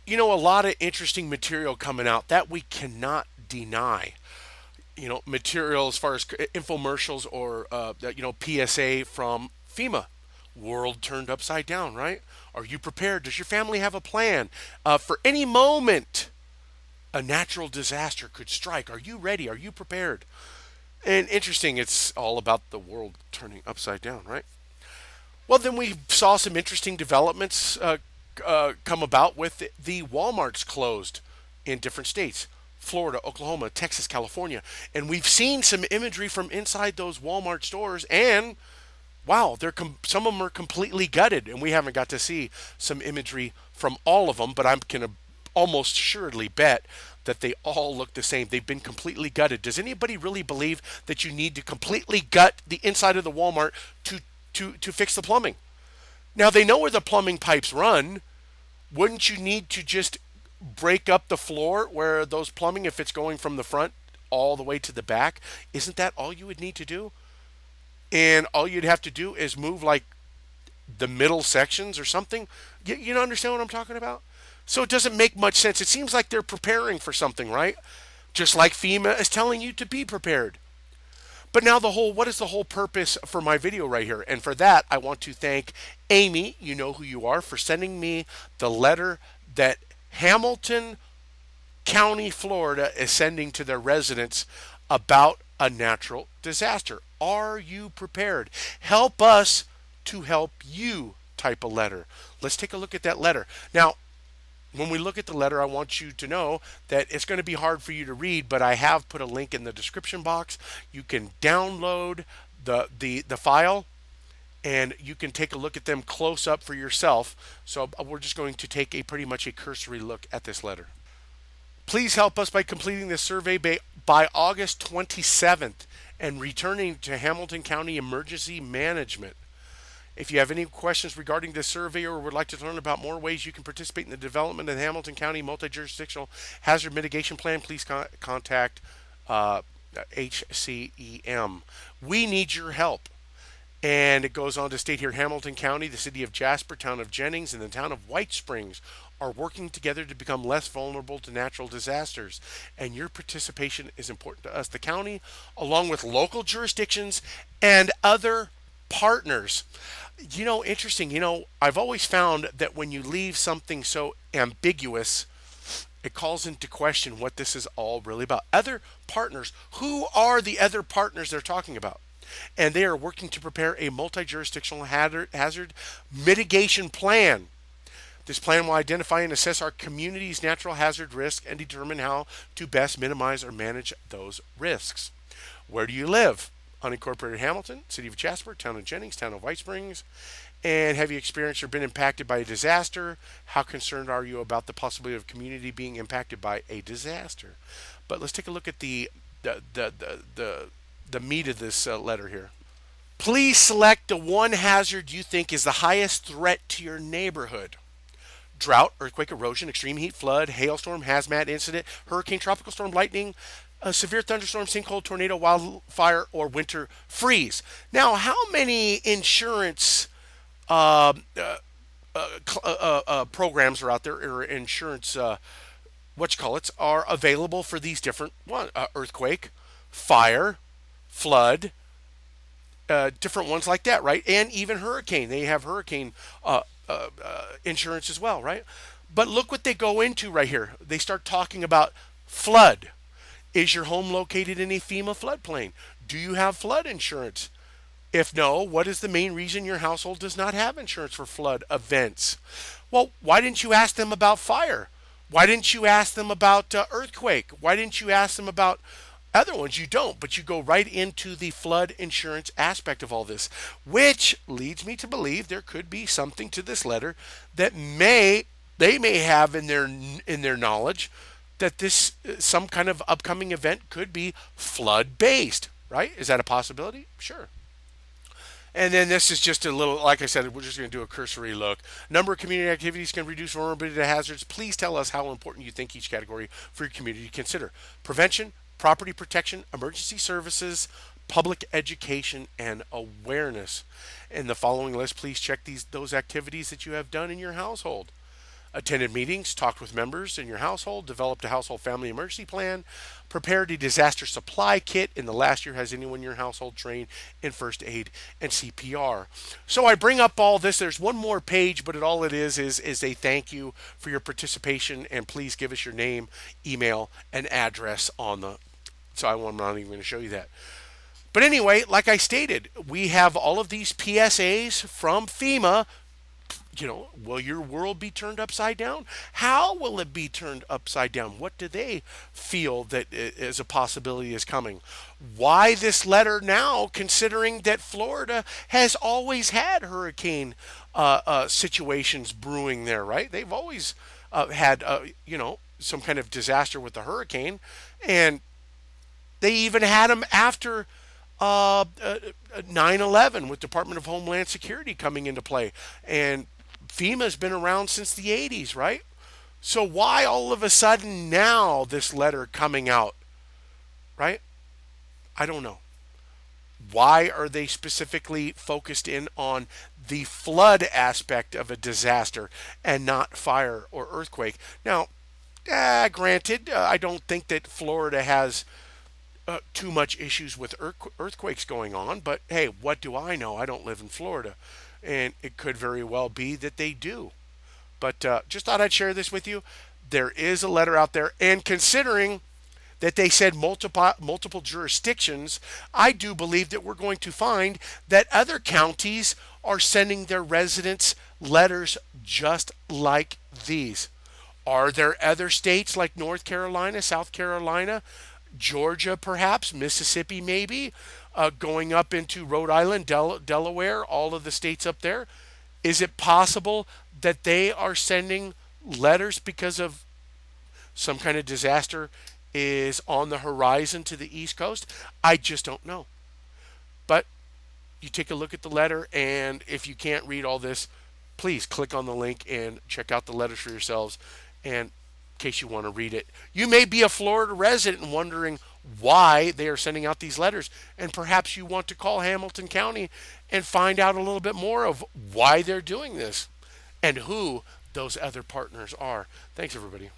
A lot of interesting material coming out that we cannot deny. Material as far as infomercials or PSA from FEMA. World turned upside down, right? Are you prepared? Does your family have a plan for any moment? A natural disaster could strike. Are you ready? Are you prepared? And interesting, it's all about the world turning upside down, right? Well, then we saw some interesting developments come about with the Walmarts closed in different states. Florida, Oklahoma, Texas, California. And we've seen some imagery from inside those Walmart stores, and wow, some of them are completely gutted, and we haven't got to see some imagery from all of them, but I'm going to almost assuredly bet that they all look the same. They've been completely gutted. Does anybody really believe that you need to completely gut the inside of the Walmart to fix the plumbing? Now, they know where the plumbing pipes run. Wouldn't you need to just break up the floor where those plumbing, if it's going from the front all the way to the back? Isn't that all you would need to do? And all you'd have to do is move like the middle sections or something. You understand what I'm talking about? So it doesn't make much sense. It seems like they're preparing for something, right? Just like FEMA is telling you to be prepared. But now what is the whole purpose for my video right here? And for that, I want to thank Amy, you know who you are, for sending me the letter that Hamilton County, Florida is sending to their residents about a natural disaster. Are you prepared? Help us to help you type a letter. Let's take a look at that letter. Now, when we look at the letter, I want you to know that it's going to be hard for you to read, but I have put a link in the description box. You can download the file, and you can take a look at them close up for yourself. So we're just going to take pretty much a cursory look at this letter. Please help us by completing this survey by August 27th and returning to Hamilton County Emergency Management. If you have any questions regarding this survey or would like to learn about more ways you can participate in the development of the Hamilton County Multi-Jurisdictional Hazard Mitigation Plan, please contact HCEM. We need your help. And it goes on to state here, Hamilton County, the city of Jasper, town of Jennings, and the town of White Springs are working together to become less vulnerable to natural disasters. And your participation is important to us. The county, along with local jurisdictions and other partners. Interesting. I've always found that when you leave something so ambiguous, it calls into question what this is all really about. Other partners. Who are the other partners they're talking about? And they are working to prepare a multi-jurisdictional hazard mitigation plan. This plan will identify and assess our community's natural hazard risk and determine how to best minimize or manage those risks. Where do you live? Unincorporated Hamilton, City of Jasper, Town of Jennings, Town of White Springs. And have you experienced or been impacted by a disaster? How concerned are you about the possibility of community being impacted by a disaster? But let's take a look at the meat of this letter here. Please select the one hazard you think is the highest threat to your neighborhood. Drought, earthquake, erosion, extreme heat, flood, hailstorm, hazmat incident, hurricane, tropical storm, lightning, a severe thunderstorm, sinkhole, tornado, wildfire, or winter freeze. Now, how many insurance programs are out there, or insurance, are available for these different earthquake, fire, flood, different ones like that, right? And even hurricane. They have hurricane insurance as well, right? But look what they go into right here. They start talking about flood. Is your home located in a FEMA floodplain? Do you have flood insurance? If no, what is the main reason your household does not have insurance for flood events? Well, why didn't you ask them about fire? Why didn't you ask them about earthquake? Why didn't you ask them about other ones? You don't, but you go right into the flood insurance aspect of all this, which leads me to believe there could be something to this letter that they may have in their knowledge that this some kind of upcoming event could be flood based, right? Is that a possibility? Sure. And then this is just a little, like I said, we're just going to do a cursory look. Number of community activities can reduce vulnerability to hazards. Please tell us how important you think each category for your community to consider. Prevention, property protection, emergency services, public education, and awareness. In the following list, please check those activities that you have done in your household. attended meetings, talked with members in your household, developed a household family emergency plan, prepared a disaster supply kit. In the last year, has anyone in your household trained in first aid and CPR? So I bring up all this. There's one more page, but all it is a thank you for your participation, and please give us your name, email, and address on the. So I'm not even going to show you that. But anyway, like I stated, we have all of these PSAs from FEMA. Will your world be turned upside down? How will it be turned upside down? What do they feel that is a possibility is coming? Why this letter now, considering that Florida has always had hurricane situations brewing there, right? They've always had, some kind of disaster with the hurricane, and they even had them after 9/11 with Department of Homeland Security coming into play. And FEMA's been around since the 80s, right? So why all of a sudden now this letter coming out, right? I don't know. Why are they specifically focused in on the flood aspect of a disaster and not fire or earthquake? Now, granted, I don't think that Florida has too much issues with earthquakes going on, but hey, what do I know? I don't live in Florida, and it could very well be that they do. But just thought I'd share this with you. There is a letter out there, and considering that they said multiple jurisdictions, I do believe that we're going to find that other counties are sending their residents letters just like these. Are there other states like North Carolina, South Carolina, Georgia, perhaps, Mississippi, maybe, going up into Rhode Island, Delaware, all of the states up there? Is it possible that they are sending letters because of some kind of disaster is on the horizon to the East Coast? I just don't know. But you take a look at the letter, and if you can't read all this, please click on the link and check out the letters for yourselves. And in case you want to read it, you may be a Florida resident and wondering why they are sending out these letters, and perhaps you want to call Hamilton County and find out a little bit more of why they're doing this and who those other partners are. Thanks, everybody.